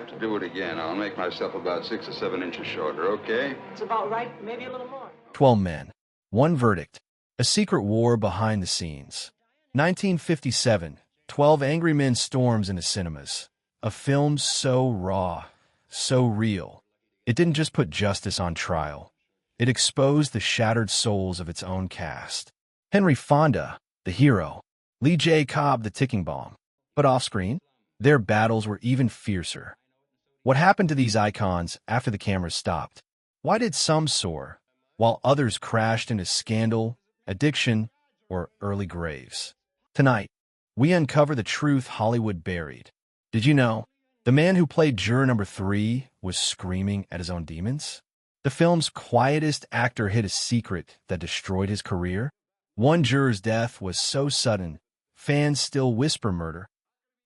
have to do it again, I'll make myself about 6 or 7 inches shorter, okay? It's about right, maybe a little more. 12 Men, One Verdict, A Secret War Behind the Scenes. 1957, 12 Angry Men storms into cinemas. A film so raw, so real. It didn't just put justice on trial. It exposed the shattered souls of its own cast. Henry Fonda, the hero. Lee J. Cobb, the ticking bomb. But off-screen, their battles were even fiercer. What happened to these icons after the cameras stopped? Why did some soar, while others crashed into scandal, addiction, or early graves? Tonight, we uncover the truth Hollywood buried. Did you know the man who played juror number 3 was screaming at his own demons? The film's quietest actor hid a secret that destroyed his career. One juror's death was so sudden, fans still whisper murder.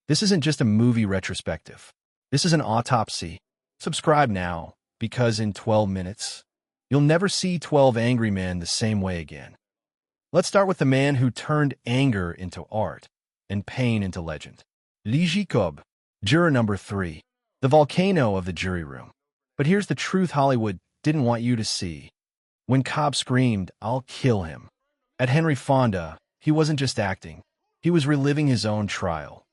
This isn't just a movie retrospective. This is an autopsy. Subscribe now, because in 12 minutes, you'll never see 12 Angry Men the same way again. Let's start with the man who turned anger into art and pain into legend. Lee J. Cobb, juror number 3, the volcano of the jury room. But here's the truth Hollywood didn't want you to see. When Cobb screamed, "I'll kill him," at Henry Fonda, he wasn't just acting. He was reliving his own trial.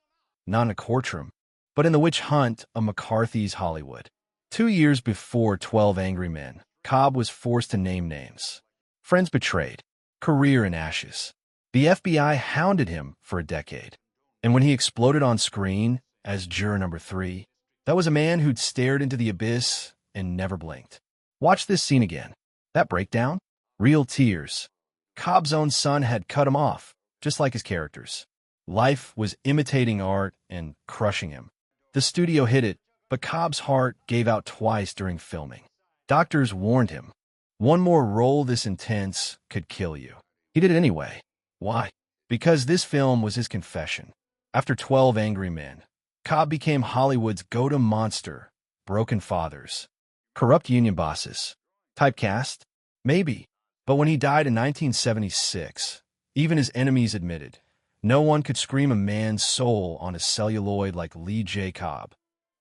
Not in a courtroom, but in the witch hunt of McCarthy's Hollywood. 2 years before 12 Angry Men, Cobb was forced to name names. Friends betrayed, career in ashes. The FBI hounded him for a decade. And when he exploded on screen as juror number 3, that was a man who'd stared into the abyss and never blinked. Watch this scene again. That breakdown? Real tears. Cobb's own son had cut him off, just like his characters. Life was imitating art and crushing him. The studio hid it, but Cobb's heart gave out twice during filming. Doctors warned him, one more role this intense could kill you. He did it anyway. Why? Because this film was his confession. After 12 Angry Men, Cobb became Hollywood's go-to monster, broken fathers, corrupt union bosses. Typecast? Maybe. But when he died in 1976, even his enemies admitted, no one could scream a man's soul on a celluloid like Lee J. Cobb.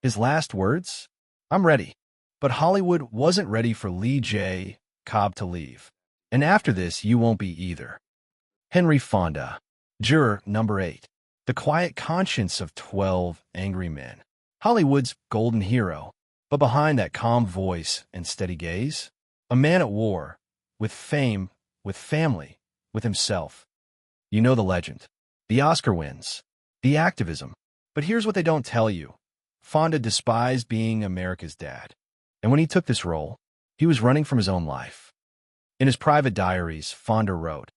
His last words? "I'm ready." But Hollywood wasn't ready for Lee J. Cobb to leave. And after this, you won't be either. Henry Fonda, juror number 8, the quiet conscience of 12 Angry Men. Hollywood's golden hero. But behind that calm voice and steady gaze, a man at war, with fame, with family, with himself. You know the legend. The Oscar wins, the activism. But here's what they don't tell you. Fonda despised being America's dad. And when he took this role, he was running from his own life. In his private diaries, Fonda wrote,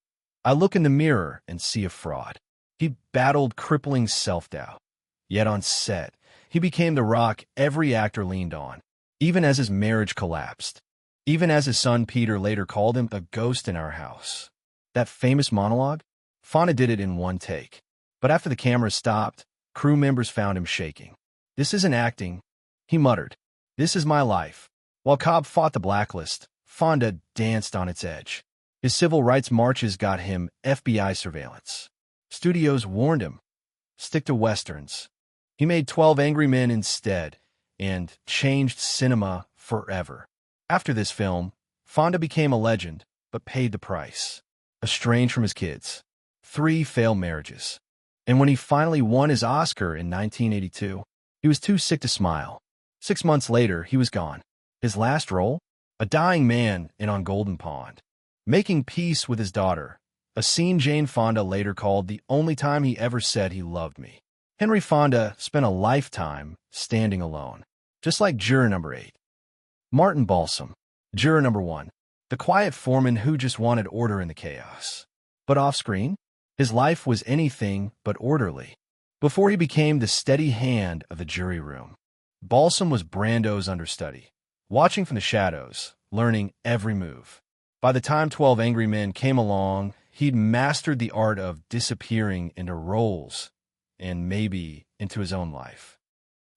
"I look in the mirror and see a fraud." He battled crippling self-doubt. Yet on set, he became the rock every actor leaned on, even as his marriage collapsed, even as his son Peter later called him a ghost in our house. That famous monologue? Fonda did it in one take. But after the cameras stopped, crew members found him shaking. "This isn't acting," he muttered. "This is my life." While Cobb fought the blacklist, Fonda danced on its edge. His civil rights marches got him FBI surveillance. Studios warned him, stick to westerns. He made 12 Angry Men instead and changed cinema forever. After this film, Fonda became a legend, but paid the price. Estranged from his kids. 3 failed marriages. And when he finally won his Oscar in 1982, he was too sick to smile. 6 months later, he was gone. His last role? A dying man in On Golden Pond, making peace with his daughter, a scene Jane Fonda later called the only time he ever said he loved me. Henry Fonda spent a lifetime standing alone, just like juror number 8. Martin Balsam, juror number 1, the quiet foreman who just wanted order in the chaos. But off-screen, his life was anything but orderly. Before he became the steady hand of the jury room, Balsam was Brando's understudy, watching from the shadows, learning every move. By the time 12 Angry Men came along, he'd mastered the art of disappearing into roles and maybe into his own life.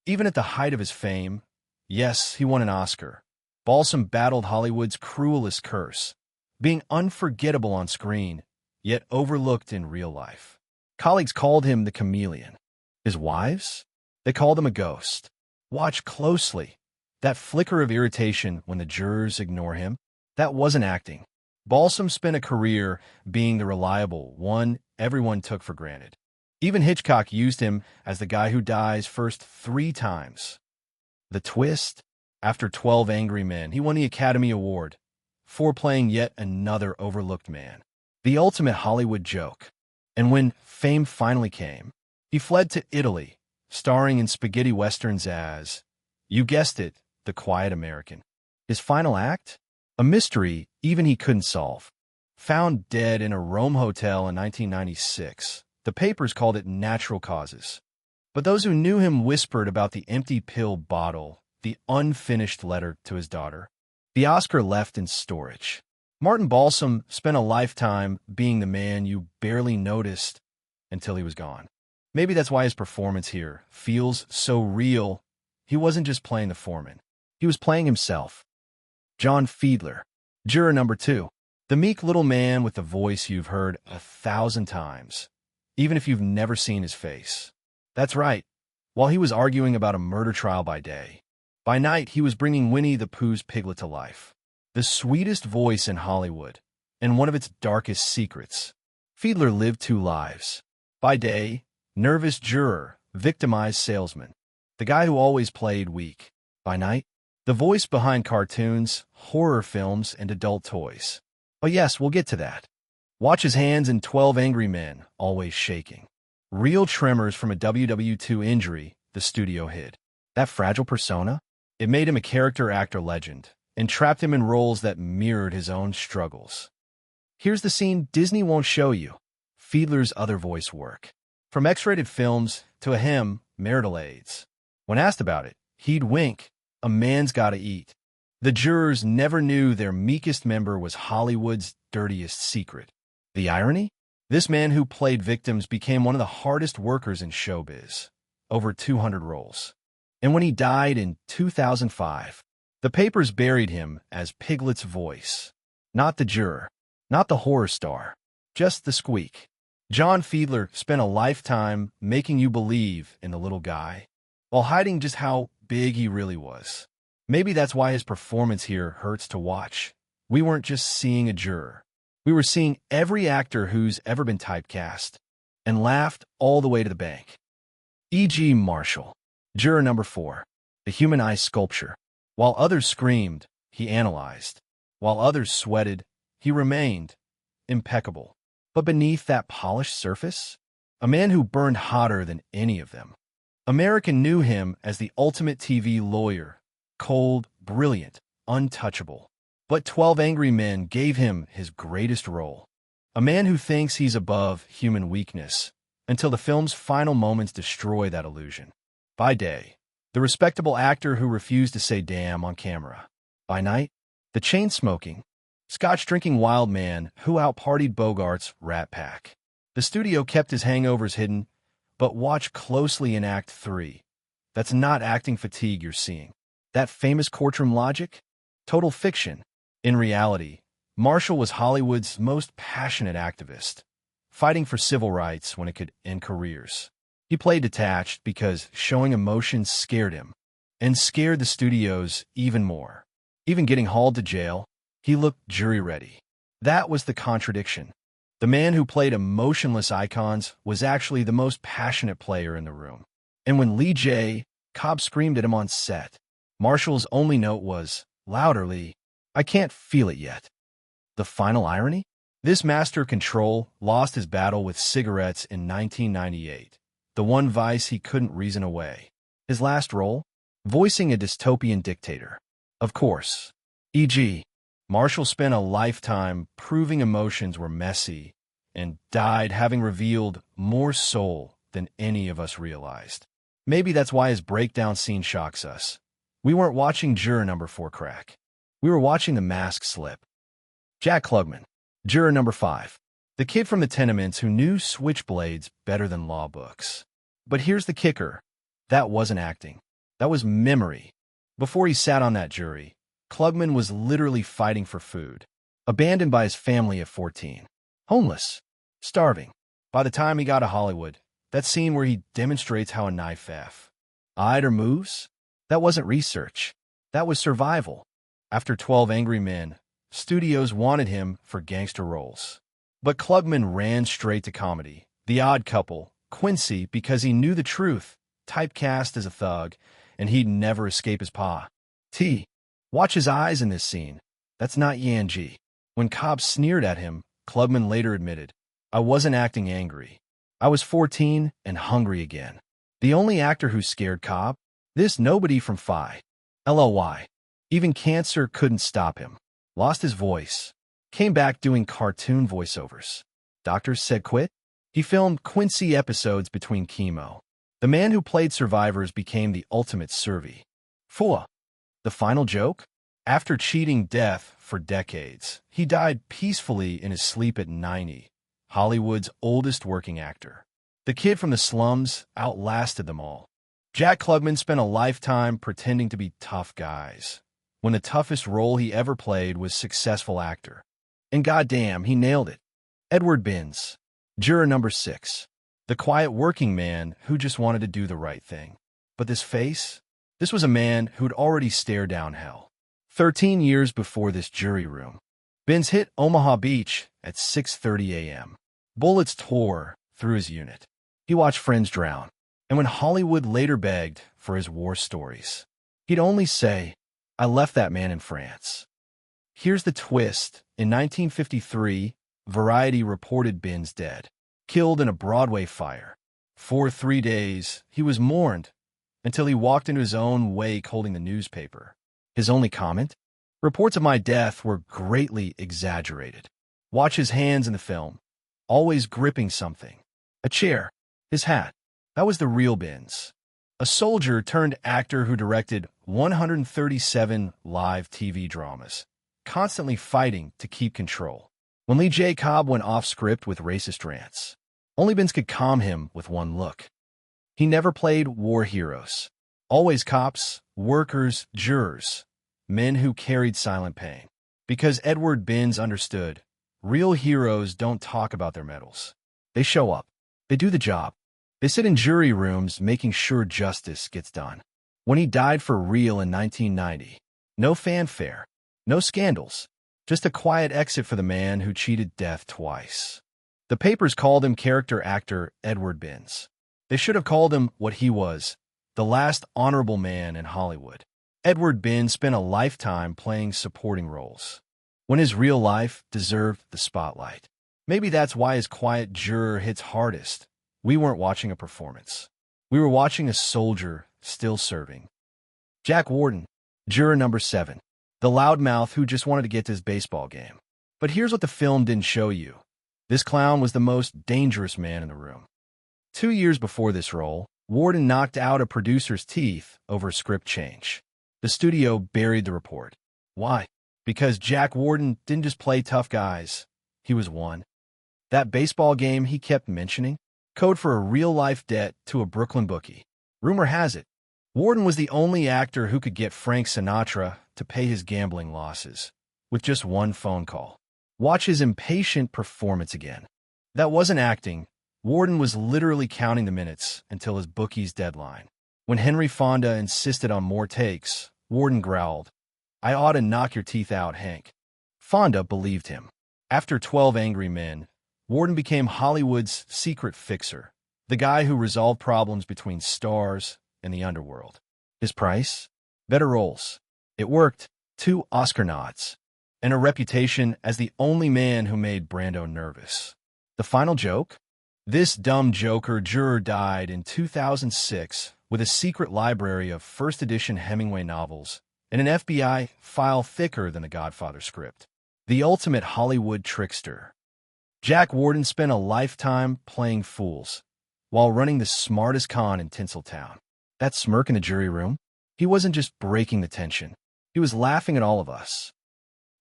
Even at the height of his fame, yes, he won an Oscar, Balsam battled Hollywood's cruelest curse, being unforgettable on screen, yet overlooked in real life. Colleagues called him the chameleon. His wives? They called him a ghost. Watch closely. That flicker of irritation when the jurors ignore him, that wasn't acting. Balsam spent a career being the reliable one everyone took for granted. Even Hitchcock used him as the guy who dies first 3 times. The twist? After 12 Angry Men, he won the Academy Award for playing yet another overlooked man. The ultimate Hollywood joke. And when fame finally came, he fled to Italy, starring in spaghetti westerns as, you guessed it, the Quiet American. His final act? A mystery even he couldn't solve. Found dead in a Rome hotel in 1996. The papers called it natural causes. But those who knew him whispered about the empty pill bottle, the unfinished letter to his daughter, the Oscar left in storage. Martin Balsam spent a lifetime being the man you barely noticed until he was gone. Maybe that's why his performance here feels so real. He wasn't just playing the foreman. He was playing himself. John Fiedler, juror number 2. The meek little man with the voice you've heard 1,000 times, even if you've never seen his face. That's right. While he was arguing about a murder trial by day, by night he was bringing Winnie the Pooh's piglet to life. The sweetest voice in Hollywood, and one of its darkest secrets. Fiedler lived 2 lives. By day, nervous juror, victimized salesman, the guy who always played weak. By night, the voice behind cartoons, horror films, and adult toys. But yes, we'll get to that. Watch his hands in 12 Angry Men, always shaking. Real tremors from a WW2 injury the studio hid. That fragile persona? It made him a character actor legend, and trapped him in roles that mirrored his own struggles. Here's the scene Disney won't show you. Fiedler's other voice work. From X-rated films to a hymn, marital aids. When asked about it, he'd wink, a man's gotta eat. The jurors never knew their meekest member was Hollywood's dirtiest secret. The irony? This man who played victims became one of the hardest workers in showbiz. Over 200 roles. And when he died in 2005, the papers buried him as Piglet's voice. Not the juror. Not the horror star. Just the squeak. John Fiedler spent a lifetime making you believe in the little guy, while hiding just how big he really was. Maybe that's why his performance here hurts to watch. We weren't just seeing a juror. We were seeing every actor who's ever been typecast, and laughed all the way to the bank. E.G. Marshall, juror number 4, the human eye sculpture. While others screamed, he analyzed. While others sweated, he remained impeccable. But beneath that polished surface, a man who burned hotter than any of them. America knew him as the ultimate TV lawyer, cold, brilliant, untouchable. But 12 Angry Men gave him his greatest role. A man who thinks he's above human weakness, until the film's final moments destroy that illusion. By day, the respectable actor who refused to say damn on camera. By night, the chain-smoking, scotch-drinking wild man who outpartied Bogart's Rat Pack. The studio kept his hangovers hidden, but watch closely in Act 3. That's not acting fatigue you're seeing. That famous courtroom logic? Total fiction. In reality, Marshall was Hollywood's most passionate activist, fighting for civil rights when it could end careers. He played detached because showing emotion scared him, and scared the studios even more. Even getting hauled to jail, he looked jury-ready. That was the contradiction. The man who played emotionless icons was actually the most passionate player in the room. And when Lee J. Cobb screamed at him on set, Marshall's only note was, "Louder, Lee. I can't feel it yet." The final irony? This master control lost his battle with cigarettes in 1998, the one vice he couldn't reason away. His last role? Voicing a dystopian dictator. Of course. E.g., Marshall spent a lifetime proving emotions were messy and died having revealed more soul than any of us realized. Maybe that's why his breakdown scene shocks us. We weren't watching juror number 4 crack. We were watching the mask slip. Jack Klugman, juror number 5. The kid from the tenements who knew switchblades better than law books. But here's the kicker. That wasn't acting. That was memory. Before he sat on that jury, Klugman was literally fighting for food. Abandoned by his family at 14. Homeless. Starving. By the time he got to Hollywood, that scene where he demonstrates how a knife eyed or moves, That wasn't research. That was survival. After 12 Angry Men, studios wanted him for gangster roles. But Klugman ran straight to comedy. The Odd Couple, Quincy, because he knew the truth, typecast as a thug, and he'd never escape his pa. Watch his eyes in this scene. That's not Yanji. When cops sneered at him, Klugman later admitted, I wasn't acting angry. I was 14 and hungry again. The only actor who scared cop? This nobody from Phi. LOY. Even cancer couldn't stop him. Lost his voice. Came back doing cartoon voiceovers. Doctors said quit. He filmed Quincy episodes between chemo. The man who played survivors became the ultimate survey. 4. The final joke? After cheating death for decades, he died peacefully in his sleep at 90. Hollywood's oldest working actor. The kid from the slums outlasted them all. Jack Klugman spent a lifetime pretending to be tough guys, when the toughest role he ever played was successful actor. And goddamn, he nailed it. Edward Binns, juror number 6. The quiet working man who just wanted to do the right thing. But this face? This was a man who'd already stared down hell. 13 years before this jury room, Binns hit Omaha Beach at 6:30 a.m. Bullets tore through his unit. He watched friends drown. And when Hollywood later begged for his war stories, he'd only say, I left that man in France. Here's the twist. In 1953, Variety reported Binns dead, killed in a Broadway fire. For 3 days, he was mourned until he walked into his own wake holding the newspaper. His only comment? Reports of my death were greatly exaggerated. Watch his hands in the film, always gripping something. A chair, his hat. That was the real Binns. A soldier turned actor who directed 137 live TV dramas, constantly fighting to keep control. When Lee J. Cobb went off script with racist rants, only Binns could calm him with one look. He never played war heroes. Always cops, workers, jurors, men who carried silent pain. Because Edward Binns understood, real heroes don't talk about their medals. They show up. They do the job. They sit in jury rooms making sure justice gets done. When he died for real in 1990, no fanfare, no scandals, just a quiet exit for the man who cheated death twice. The papers called him character actor Edward Binns. They should have called him what he was, the last honorable man in Hollywood. Edward Binns spent a lifetime playing supporting roles, when his real life deserved the spotlight. Maybe that's why his quiet juror hits hardest. We weren't watching a performance. We were watching a soldier still serving. Jack Warden, juror number 7. The loudmouth who just wanted to get to his baseball game. But here's what the film didn't show you. This clown was the most dangerous man in the room. 2 years before this role, Warden knocked out a producer's teeth over a script change. The studio buried the report. Why? Because Jack Warden didn't just play tough guys. He was one. That baseball game he kept mentioning? Code for a real-life debt to a Brooklyn bookie. Rumor has it, Warden was the only actor who could get Frank Sinatra to pay his gambling losses, with just one phone call. Watch his impatient performance again. That wasn't acting. Warden was literally counting the minutes until his bookie's deadline. When Henry Fonda insisted on more takes, Warden growled, I ought to knock your teeth out, Hank. Fonda believed him. After 12 Angry Men, Warden became Hollywood's secret fixer, the guy who resolved problems between stars and the underworld. His price? Better roles. It worked. 2 Oscar nods. And a reputation as the only man who made Brando nervous. The final joke? This dumb joker juror died in 2006 with a secret library of first edition Hemingway novels and an FBI file thicker than the Godfather script. The ultimate Hollywood trickster. Jack Warden spent a lifetime playing fools while running the smartest con in Tinseltown. That smirk in the jury room? He wasn't just breaking the tension. He was laughing at all of us.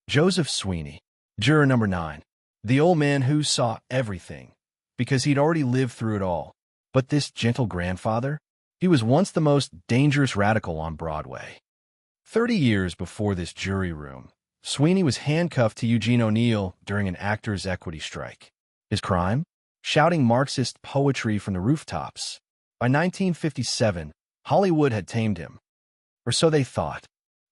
Joseph Sweeney, juror number 9. The old man who saw everything because he'd already lived through it all. But this gentle grandfather? He was once the most dangerous radical on Broadway. 30 years before this jury room, Sweeney was handcuffed to Eugene O'Neill during an actors' equity strike. His crime? Shouting Marxist poetry from the rooftops. By 1957, Hollywood had tamed him. Or so they thought.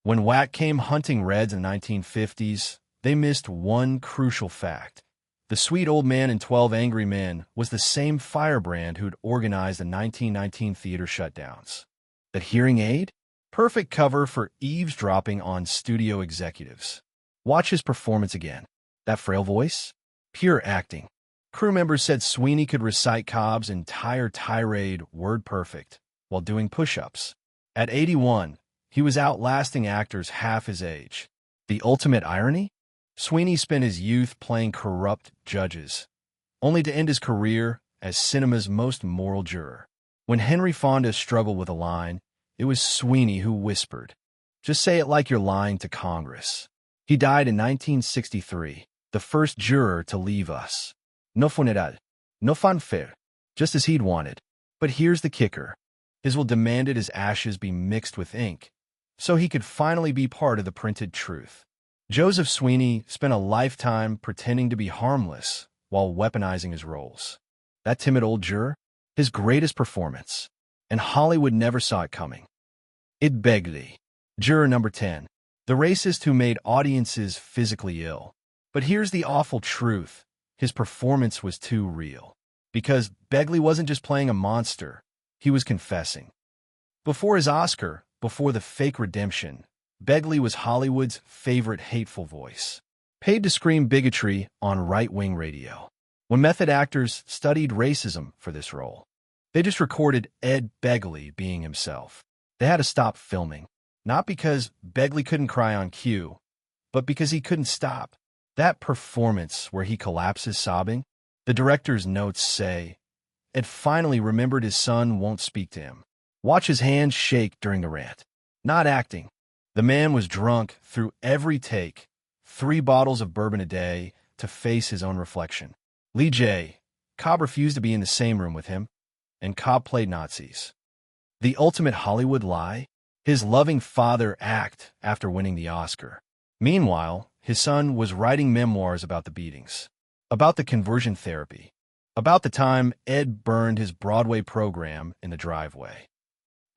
When Wack came hunting Reds in the 1950s, they missed one crucial fact. The sweet old man in 12 Angry Men was the same firebrand who'd organized the 1919 theater shutdowns. That hearing aid? Perfect cover for eavesdropping on studio executives. Watch his performance again. That frail voice? Pure acting. Crew members said Sweeney could recite Cobb's entire tirade word perfect while doing push-ups. At 81, he was outlasting actors half his age. The ultimate irony? Sweeney spent his youth playing corrupt judges, only to end his career as cinema's most moral juror. When Henry Fonda struggled with a line, it was Sweeney who whispered, "Just say it like you're lying to Congress." He died in 1963, the first juror to leave us. No funeral, no fanfare, just as he'd wanted. But here's the kicker. His will demanded his ashes be mixed with ink, so he could finally be part of the printed truth. Joseph Sweeney spent a lifetime pretending to be harmless while weaponizing his roles. That timid old juror, his greatest performance, and Hollywood never saw it coming. Ed Begley, juror number 10, the racist who made audiences physically ill. But here's the awful truth. His performance was too real. Because Begley wasn't just playing a monster, he was confessing. Before his Oscar, before the fake redemption, Begley was Hollywood's favorite hateful voice, paid to scream bigotry on right-wing radio. When method actors studied racism for this role, they just recorded Ed Begley being himself. They had to stop filming, not because Begley couldn't cry on cue, but because he couldn't stop. That performance where he collapses sobbing, the director's notes say, Ed finally remembered his son won't speak to him. Watch his hands shake during the rant. Not acting. The man was drunk through every take, 3 bottles of bourbon a day to face his own reflection. Lee J. Cobb refused to be in the same room with him, and Cobb played Nazis. The ultimate Hollywood lie? His loving father act after winning the Oscar. Meanwhile, his son was writing memoirs about the beatings, about the conversion therapy, about the time Ed burned his Broadway program in the driveway.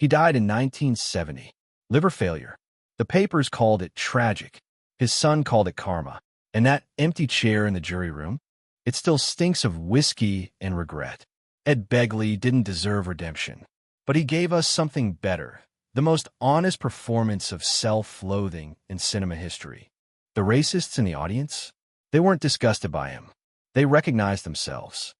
He died in 1970. Liver failure. The papers called it tragic. His son called it karma. And that empty chair in the jury room, it still stinks of whiskey and regret. Ed Begley didn't deserve redemption, but he gave us something better, the most honest performance of self-loathing in cinema history. The racists in the audience, they weren't disgusted by him. They recognized themselves.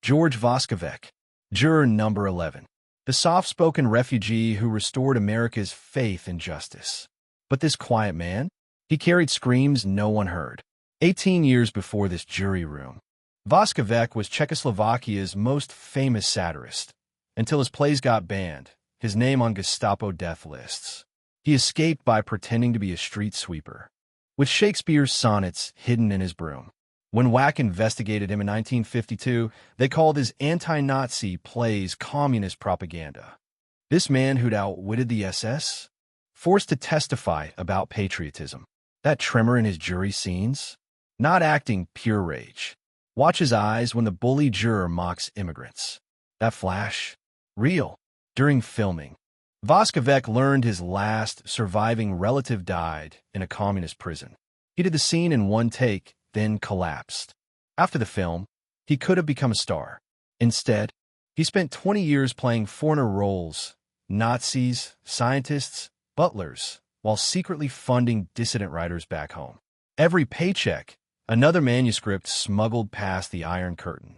George Voskovec, juror number 11, the soft-spoken refugee who restored America's faith in justice. But this quiet man, he carried screams no one heard. 18 years before this jury room, Voskovec was Czechoslovakia's most famous satirist, until his plays got banned, his name on Gestapo death lists. He escaped by pretending to be a street sweeper, with Shakespeare's sonnets hidden in his broom. When Wack investigated him in 1952, they called his anti-Nazi plays communist propaganda. This man who'd outwitted the SS, forced to testify about patriotism. That tremor in his jury scenes, not acting, pure rage. Watch his eyes when the bully juror mocks immigrants. That flash, real. During filming, Voskovec learned his last surviving relative died in a communist prison. He did the scene in one take, then collapsed. After the film, he could have become a star. Instead, he spent 20 years playing foreigner roles, Nazis, scientists, butlers, while secretly funding dissident writers back home. Every paycheck, another manuscript smuggled past the Iron Curtain.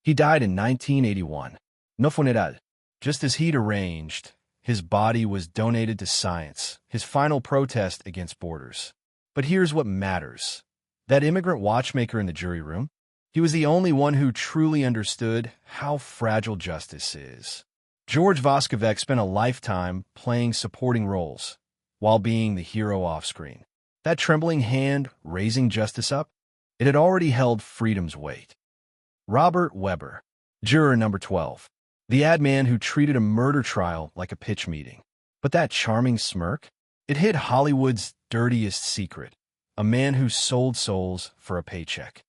He died in 1981. No funeral. Just as he'd arranged, his body was donated to science, his final protest against borders. But here's what matters. That immigrant watchmaker in the jury room, he was the only one who truly understood how fragile justice is. George Voskovec spent a lifetime playing supporting roles, while being the hero off-screen. That trembling hand raising justice up, it had already held freedom's weight. Robert Webber, juror number 12, the ad man who treated a murder trial like a pitch meeting. But that charming smirk, it hid Hollywood's dirtiest secret, a man who sold souls for a paycheck.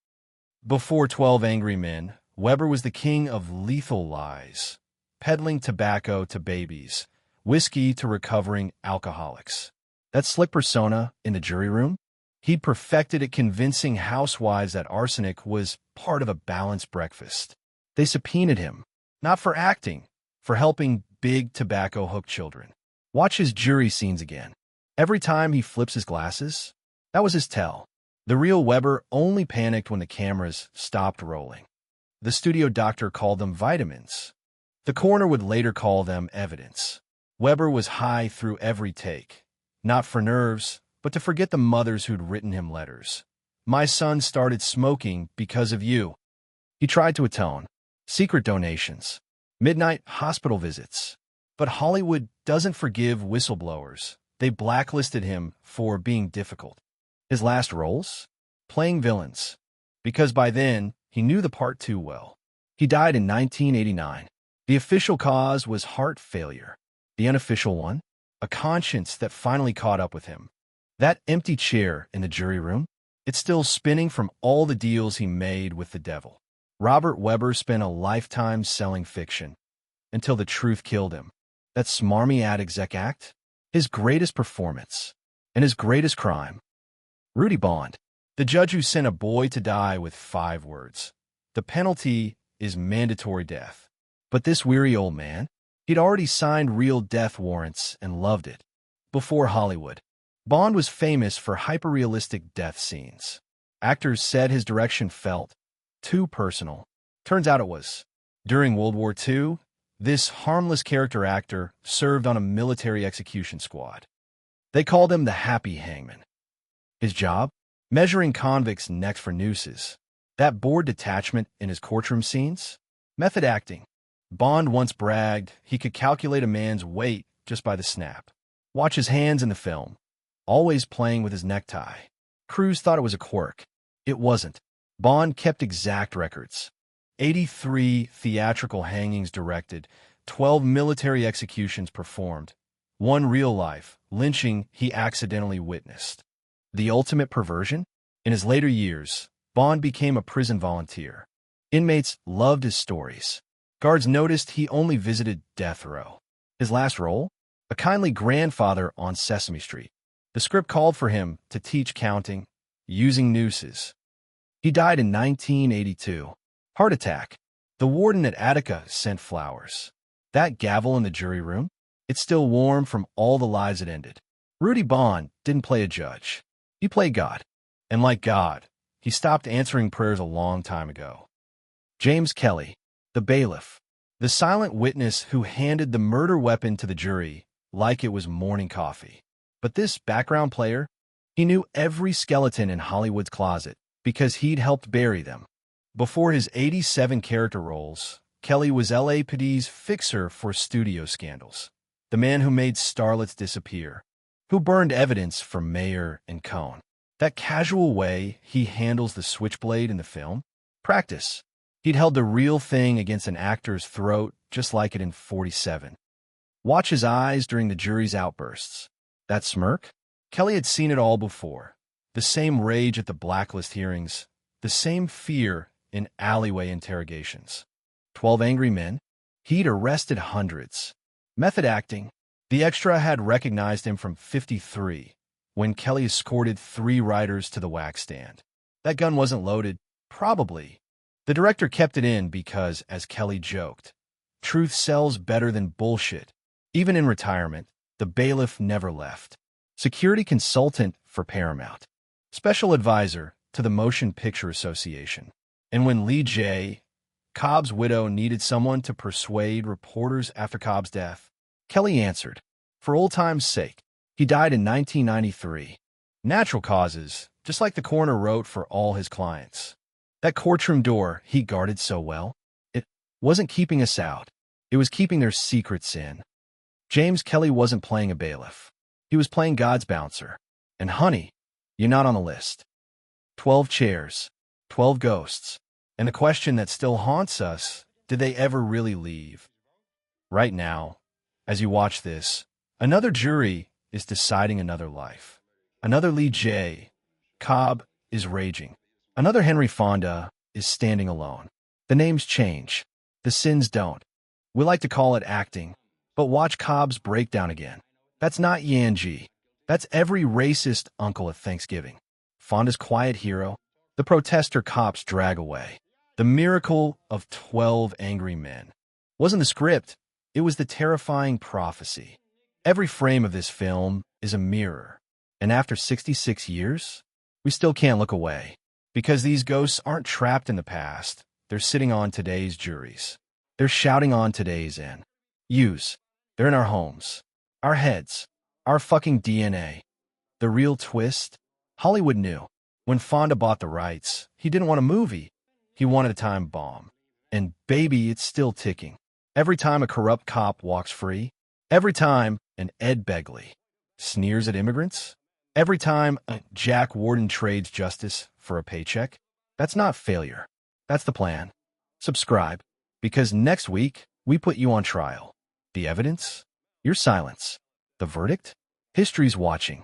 Before 12 Angry Men, Webber was the king of lethal lies, peddling tobacco to babies, whiskey to recovering alcoholics. That slick persona in the jury room? He'd perfected at convincing housewives that arsenic was part of a balanced breakfast. They subpoenaed him, not for acting, for helping big tobacco-hooked children. Watch his jury scenes again. Every time he flips his glasses, that was his tell. The real Weber only panicked when the cameras stopped rolling. The studio doctor called them vitamins. The coroner would later call them evidence. Weber was high through every take, not for nerves, but to forget the mothers who'd written him letters. My son started smoking because of you. He tried to atone. Secret donations. Midnight hospital visits. But Hollywood doesn't forgive whistleblowers. They blacklisted him for being difficult. His last roles? Playing villains. Because by then, he knew the part too well. He died in 1989. The official cause was heart failure. The unofficial one? A conscience that finally caught up with him. That empty chair in the jury room? It's still spinning from all the deals he made with the devil. Robert Weber spent a lifetime selling fiction, until the truth killed him. That smarmy ad exec act? His greatest performance. And his greatest crime. Rudy Bond, the judge who sent a boy to die with 5 words. The penalty is mandatory death. But this weary old man, he'd already signed real death warrants and loved it. Before Hollywood, Bond was famous for hyper-realistic death scenes. Actors said his direction felt too personal. Turns out it was. During World War II, this harmless character actor served on a military execution squad. They called him the Happy Hangman. His job? Measuring convicts' necks for nooses. That bored detachment in his courtroom scenes? Method acting. Bond once bragged he could calculate a man's weight just by the snap. Watch his hands in the film. Always playing with his necktie. Crews thought it was a quirk. It wasn't. Bond kept exact records. 83 theatrical hangings directed, 12 military executions performed, 1 real-life lynching he accidentally witnessed. The ultimate perversion? In his later years, Bond became a prison volunteer. Inmates loved his stories. Guards noticed he only visited death row. His last role? A kindly grandfather on Sesame Street. The script called for him to teach counting, using nooses. He died in 1982. Heart attack. The warden at Attica sent flowers. That gavel in the jury room? It's still warm from all the lives it ended. Rudy Bond didn't play a judge. He played God. And like God, he stopped answering prayers a long time ago. James Kelly, the bailiff. The silent witness who handed the murder weapon to the jury like it was morning coffee. But this background player, he knew every skeleton in Hollywood's closet because he'd helped bury them. Before his 87 character roles, Kelly was LAPD's fixer for studio scandals. The man who made starlets disappear, who burned evidence for Mayer and Cohn. That casual way he handles the switchblade in the film? Practice. He'd held the real thing against an actor's throat just like it in 47. Watch his eyes during the jury's outbursts. That smirk? Kelly had seen it all before. The same rage at the blacklist hearings, the same fear in alleyway interrogations. 12 Angry Men? He'd arrested hundreds. Method acting. The extra had recognized him from 53, when Kelly escorted 3 writers to the wax stand. That gun wasn't loaded, probably. The director kept it in because, as Kelly joked, truth sells better than bullshit. Even in retirement, the bailiff never left. Security consultant for Paramount. Special advisor to the Motion Picture Association. And when Lee J., Cobb's widow, needed someone to persuade reporters after Cobb's death, Kelly answered. For old time's sake. He died in 1993. Natural causes, just like the coroner wrote for all his clients. That courtroom door he guarded so well, it wasn't keeping us out. It was keeping their secrets in. James Kelly wasn't playing a bailiff. He was playing God's bouncer. And honey, you're not on the list. 12 chairs, 12 ghosts, and the question that still haunts us, did they ever really leave? Right now, as you watch this, another jury is deciding another life. Another Lee J. Cobb is raging. Another Henry Fonda is standing alone. The names change. The sins don't. We like to call it acting, But watch Cobb's breakdown again. That's not Yanji. That's every racist uncle at Thanksgiving. Fonda's quiet hero, the protester cops drag away. The miracle of 12 angry men. Wasn't the script, it was the terrifying prophecy. Every frame of this film is a mirror. And after 66 years, we still can't look away. Because these ghosts aren't trapped in the past. They're sitting on today's juries. They're shouting on today's U's. They're in our homes, our heads, our fucking DNA. The real twist? Hollywood knew. When Fonda bought the rights, he didn't want a movie. He wanted a time bomb. And baby, it's still ticking. Every time a corrupt cop walks free, every time an Ed Begley sneers at immigrants, every time a Jack Warden trades justice for a paycheck, that's not failure. That's the plan. Subscribe, because next week, we put you on trial. The evidence? Your silence. The verdict? History's watching.